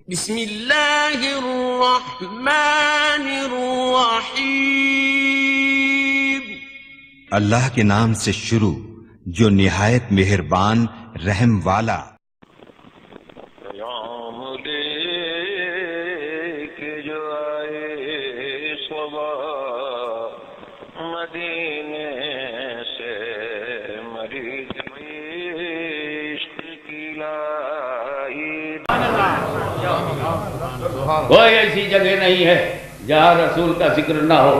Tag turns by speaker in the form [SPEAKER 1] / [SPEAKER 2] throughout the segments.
[SPEAKER 1] بسم اللہ الرحمن الرحیم.
[SPEAKER 2] اللہ کے نام سے شروع جو نہایت مہربان رحم والا.
[SPEAKER 3] پیام دے کے جو آئے صبا مدینے سے مریض عشق کی لائی.
[SPEAKER 4] کوئی ایسی جگہ نہیں ہے جہاں رسول کا ذکر نہ ہو.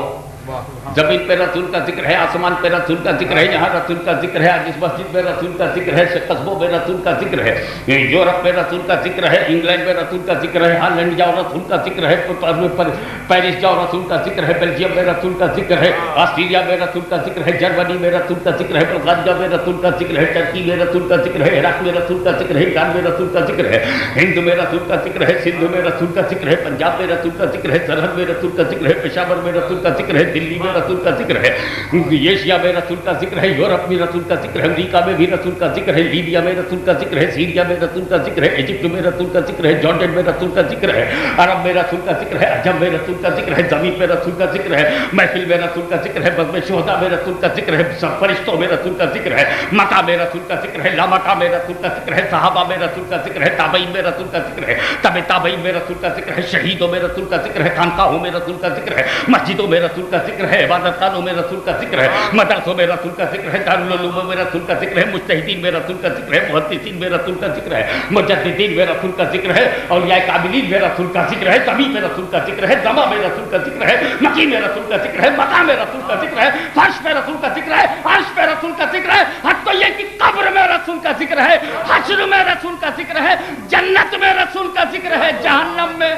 [SPEAKER 4] زمین پہ رسول کا ذکر ہے، آسمان پہ رسول کا ذکر ہے، یہاں رسول کا ذکر ہے، جس مسجد میں رسول کا ذکر ہے، قصبوں میں رسول کا ذکر ہے، یورپ میں رسول کا ذکر ہے، انگلینڈ میں رسول کا ذکر ہے، ہالینڈ جاؤ رسول کا ذکر ہے، پیرس جاؤ رسول کا ذکر ہے، بیلجیم میں رسول کا ذکر ہے، آسٹریلیا میں رسول کا ذکر ہے، جرمنی میں رسول کا ذکر ہے، بلغاریہ میں رسول کا ذکر ہے، ترکی میں رسول کا ذکر ہے، عراق میں رسول کا ذکر ہے، ایران میں رسول کا ذکر ہے، ہند میں رسول کا ذکر ہے، سندھ میں رسول کا ذکر ہے، پنجاب میں رسول کا ذکر ہے، سرحد میں رسول کا ذکر ہے، پشاور میں رسول کا ذکر ہے، دلی میں رسول کا ذکر ہے، ایشیا میں رسول کا ذکر ہے، یورپ میں رسول کا ذکر ہے، امریکہ میں بھی رسول کا ذکر ہے، لیبیا میں رسول کا ذکر ہے، سیریا میں رسول کا ذکر ہے، ایجپٹ میں رسول کا ذکر ہے، جارڈن میں رسول کا ذکر ہے، عرب میں رسول کا ذکر ہے، عجم میں رسول کا ذکر ہے، زمین میں رسول کا ذکر ہے، محفل میں رسول کا ذکر ہے، بزم شہداء میں رسول کا ذکر ہے، فرشتوں میں رسول کا ذکر ہے، مکہ میں رسول کا ذکر ہے، لامکہ میں رسول کا ذکر ہے، صحابہ میں رسول کا ذکر ہے، تابعین میں رسول کا ذکر ہے، تبع تابعین میں رسول کا ذکر ہے، شہیدوں میں رسول کا ذکر ہے، خانقاہوں میں رسول کا ذکر ہے، مسجدوں میں رسول کا ذکر ہے، عبادت خانوں میں رسول کا ذکر ہے، مدرسوں میں رسول کا ذکر ہے، دارالعلوم میں رسول کا ذکر ہے، مجتہدین میں رسول کا ذکر ہے، محدثین میں رسول کا ذکر ہے، مجددین میں رسول کا ذکر ہے، اولیاء کاملین میں رسول کا ذکر ہے، زمین میں رسول کا ذکر ہے، زما میں رسول کا ذکر ہے، مکی میں رسول کا ذکر ہے، مکہ میں رسول کا ذکر ہے، فرش میں رسول کا ذکر ہے، عرش میں رسول کا ذکر ہے، حتی یہ کہ قبر میں رسول کا ذکر ہے، حشر میں رسول کا ذکر ہے، جنت میں رسول کا ذکر ہے، جہنم میں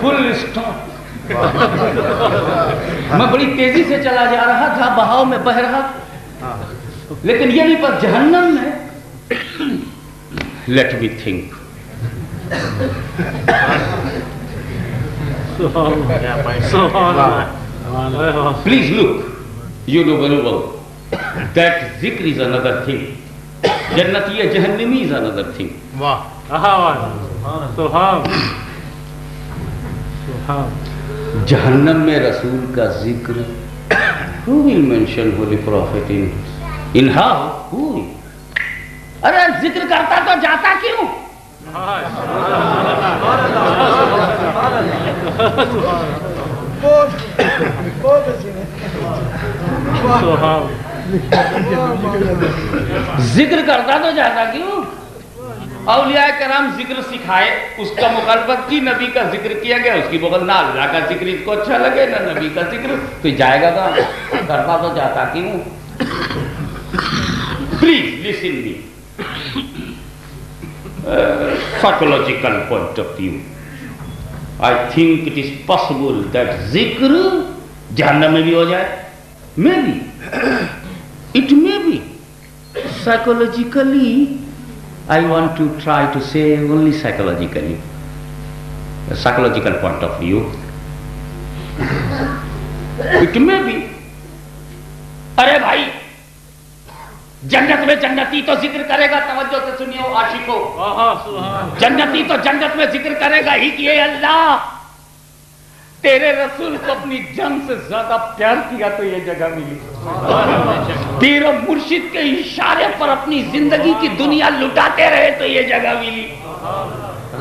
[SPEAKER 4] فل اسٹاپ. میں بڑی تیزی سے چلا جا رہا تھا، بہاؤ میں بہ رہا تھا، لیکن یہ بھی پر جہنم میں. Let me think. Please look. You know very well that ذکر از another thing. جنتی جہنمی is another thing. جہنم میں رسول کا ذکر. Who will mention Holy Prophet in how? Who? ارے ذکر کرتا تو جاتا کیوں؟ ذکر کرتا تو جاتا کیوں؟ اولیاء کرام ذکر سکھائے، اس کا مخالفت کی، نبی کا ذکر کیا گیا، اس کی بغل نہ اللہ کا ذکر اس کو اچھا لگے نہ نبی کا ذکر، تو جائے گا کہاں؟ کرتا تو جاتا کیوں؟ Please listen me. Psychological point of view, I think it is possible that ذکر جہنم میں بھی ہو جائے. Maybe. It may be. Psychologically, I want to try to say only psychologically. A psychological point of view. It may be. ارے بھائی جنت میں جنتی تو ذکر کرے گا. توجہ سے سنیو عاشقو. جنتی تو جنت میں ذکر کرے گا ہی کہ اے اللہ تیرے رسول کو اپنی جان سے زیادہ پیار کیا تو یہ جگہ ملی. پیر و مرشد کے اشارے پر اپنی زندگی کی دنیا لٹاتے رہے تو یہ جگہ ملی.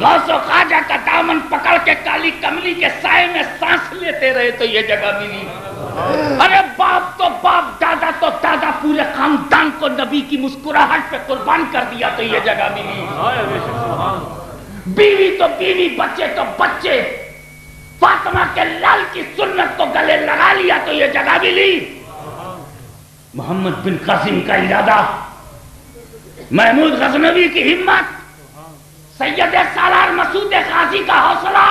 [SPEAKER 4] غوث و خواجہ کا دامن پکڑ کے کالی کملی کے سائے میں سانس لیتے رہے تو یہ جگہ ملی. ارے باپ تو باپ، دادا تو دادا، پورے خاندان کو نبی کی مسکراہٹ پہ قربان کر دیا تو یہ جگہ ملی. بیوی تو بیوی، بچے تو بچے، فاطمہ کے لال کی سنت کو گلے لگا لیا تو یہ جگہ ملی. محمد بن قاسم کا ارادہ، محمود غزنوی کی ہمت، سید سالار مسعود غازی کا حوصلہ،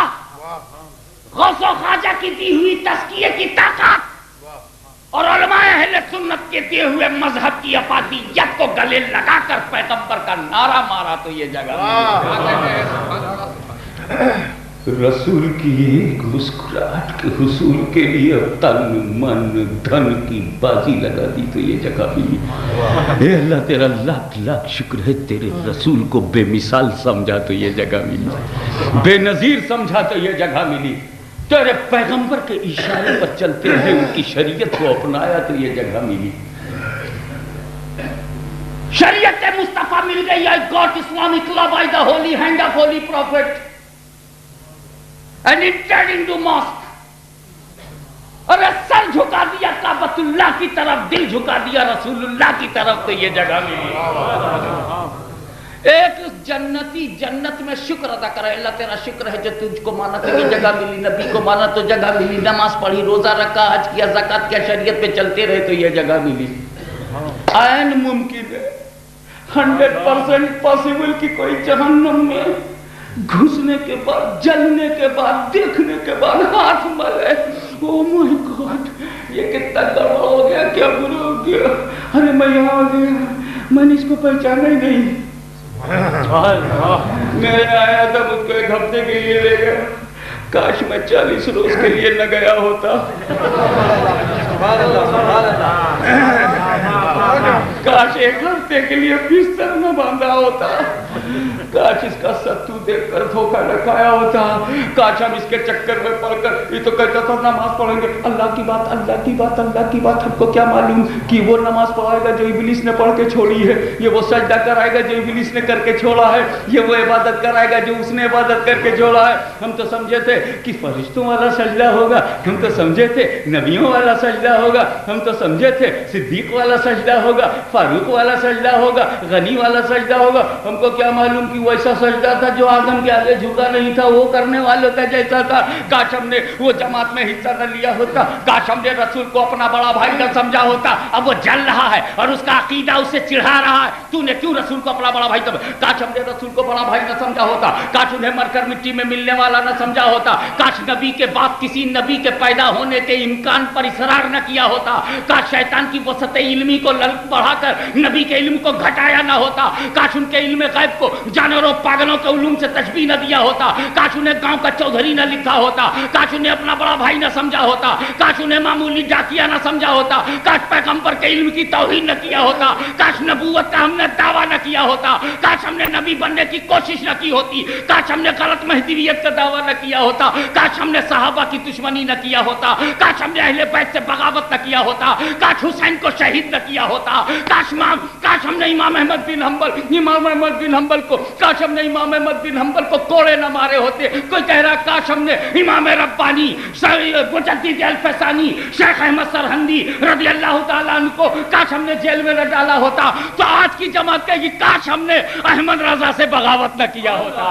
[SPEAKER 4] غوث و خواجہ کی دی ہوئی تزکیے کی طاقت اور علماء اہل سنت کے دیے ہوئے مذہب کی افادیت کو گلے لگا کر پیغمبر کا نعرہ مارا تو یہ جگہ. رسول کی ایک مسکراہٹ کے حصول کے لیے تن من دھن کی بازی لگا دی تو یہ جگہ ملی. اے اللہ تیرا لاکھ لاکھ شکر ہے، تیرے رسول کو بے مثال سمجھا تو یہ جگہ ملی، بے نظیر سمجھا تو یہ جگہ ملی، تیرے پیغمبر کے اشارے پر چلتے رہے، ان کی شریعت کو اپنایا تو یہ جگہ ملی. شریعت مصطفیٰ مل گئی. I got Islamic law by the holy hand of holy prophet and entered into mosque. اور سر جھکا دیا کعبۃ اللہ کی طرف، دل جھکا دیا رسول اللہ کی طرف تو یہ جگہ ملی. ایک جنتی جنت میں شکر ادا کرے، اللہ تیرا شکر ہے جو تجھ کو مانا تو یہ جگہ ملی، نبی کو مانا تو جگہ ملی، نماز پڑھی، روزہ رکھا، حج کیا، زکوٰۃ کیا، شریعت پہ چلتے رہے تو یہ جگہ ملی. عین ممکن ہے، 100% پاسبل کہ کوئی جہنم میں گھسنے کے بعد، جلنے کے بعد، دیکھنے کے بعد ہاتھ ملے، او مائی گاڈ یہ کتنا گڑبڑ ہو گیا، کیا برا ہو گیا، ارے میں یہاں آ گیا، میں نے اس کو پہچانا ہی نہیں. میں آیا تھا، مجھ کو 1 ہفتے کے لیے لے گیا، کاش میں 40 روز کے لیے نہ گیا ہوتا، کاش 1 ہفتے کے لیے بستر نہ باندھا ہوتا، کاش اس کا ستو دیکھ کر دھوکہ نہ کھایا ہوتا، کاش ہم اس کے چکر میں پڑھ کر، یہ تو کہتا تھا نماز پڑھیں گے، اللہ کی بات اللہ کی بات اللہ کی بات، ہم کو کیا معلوم کہ وہ نماز پڑھائے گا جو ابلیس نے پڑھ کے چھوڑی ہے، یہ وہ سجدہ کرائے گا جو ابلیس نے کر کے چھوڑا ہے، یہ وہ عبادت کرائے گا جو اس نے عبادت کر کے چھوڑا ہے. ہم تو سمجھے تھے کہ فرشتوں والا سجدہ ہوگا، ہم تو سمجھے تھے نبیوں والا سجدہ ہوگا، ہم تو سمجھے تھے صدیق والا سجدہ ہوگا، فاروق والا سجدہ ہوگا، غنی والا سجدہ ہوگا. ہم کو کیا معلوم کہ وہ ایسا سجدہ تھا جو آدم کے آگے جھکا نہیں تھا، وہ کرنے والوں کا جیسا تھا. کاش ہم نے وہ جماعت میں حصہ نہ لیا ہوتا، کاش ہم نے رسول کو اپنا بڑا بھائی نہ سمجھا ہوتا. اب وہ جل رہا ہے اور اس کا عقیدہ اسے چڑھا رہا ہے، تو نے کیوں رسول کو اپنا بڑا بھائی سمجھا؟ کاش ہم نے رسول کو بڑا بھائی نہ سمجھا ہوتا، کاش انہیں مر کر مٹی میں ملنے والا نہ سمجھا ہوتا، کاش نبی کے بعد کسی نبی کے پیدا ہونے کے امکان پر اصرار نہ کیا ہوتا، کاش شیطان کی وسعت علمی کو بڑھا کر نبی کے علم کو گھٹایا نہ ہوتا، کاش ان کے علم غیب کو جانوروں پاگلوں کے علوم سے تشبیہ نہ دیا ہوتا، کاش انہیں گاؤں کا چودھری نہ لکھا ہوتا، کاش انہیں اپنا بڑا بھائی نہ سمجھا ہوتا، کاش انہیں معمولی ڈاکیا نہ سمجھا ہوتا، کاش پیغمبر کے علم کی توہین نہ کیا ہوتا، کاش نبوت کا ہم نے دعویٰ نہ کیا ہوتا، کاش ہم نے نبی بننے کی کوشش نہ کی ہوتی، کاش ہم نے غلط مہدویت کا دعویٰ نہ کیا ہوتا، کاش ہم نے صحابہ کی دشمنی نہ کیا ہوتا، کاش ہم نے اہل بیت سے بغاوت نہ کیا ہوتا، کاش حسین کو شہید نہ کیا ہوتا، کاش ہم نے امام احمد بن حنبل کو، کاش ہم نے امام احمد بن حنبل کو کوڑے نہ مارے ہوتے. کوئی کہہ رہا کاش ہم نے امام ربانی مجدد الفسانی شیخ احمد سرہندی رضی اللہ تعالیٰ عنہ کو کاش ہم نے جیل میں نہ ڈالا ہوتا. تو آج کی جماعت کہے گی کاش ہم نے احمد رضا سے بغاوت نہ کیا ہوتا،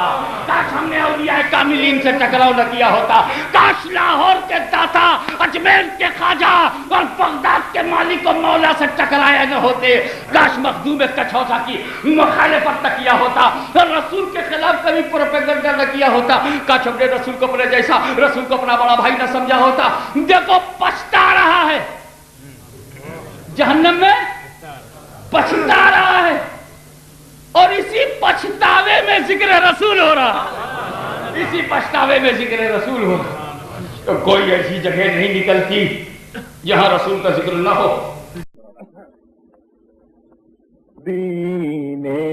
[SPEAKER 4] کاش ہم نے اولیاء کاملین سے ٹکراؤ نہ کیا ہوتا، کاش لاہور کے داتا، اجمیر کے خواجہ اور بغداد کے مالک و مولا سے ٹکرائے نہ ہوتے، کاش مخدوم کچھوسا کی مخالفت نہ کیا ہوتا اور رسول کے خلاف کبھی پروپیگنڈا نہ کیا ہوتا، کاش ہم نے رسول کو اپنے جیسا، رسول کو اپنا بڑا بھائی نہ سمجھا ہوتا. دیکھو پچھتا رہا ہے، جہنم میں پچھتا رہا ہے، اور اسی پچھتاوے میں ذکر رسول ہو رہا، اسی پچھتاوے میں ذکر رسول ہو رہا. تو کوئی ایسی جگہ نہیں نکلتی جہاں رسول کا ذکر نہ ہو.
[SPEAKER 5] مدینے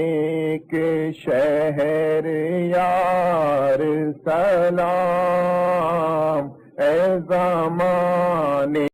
[SPEAKER 5] کے شہر یار سلام اے زمانے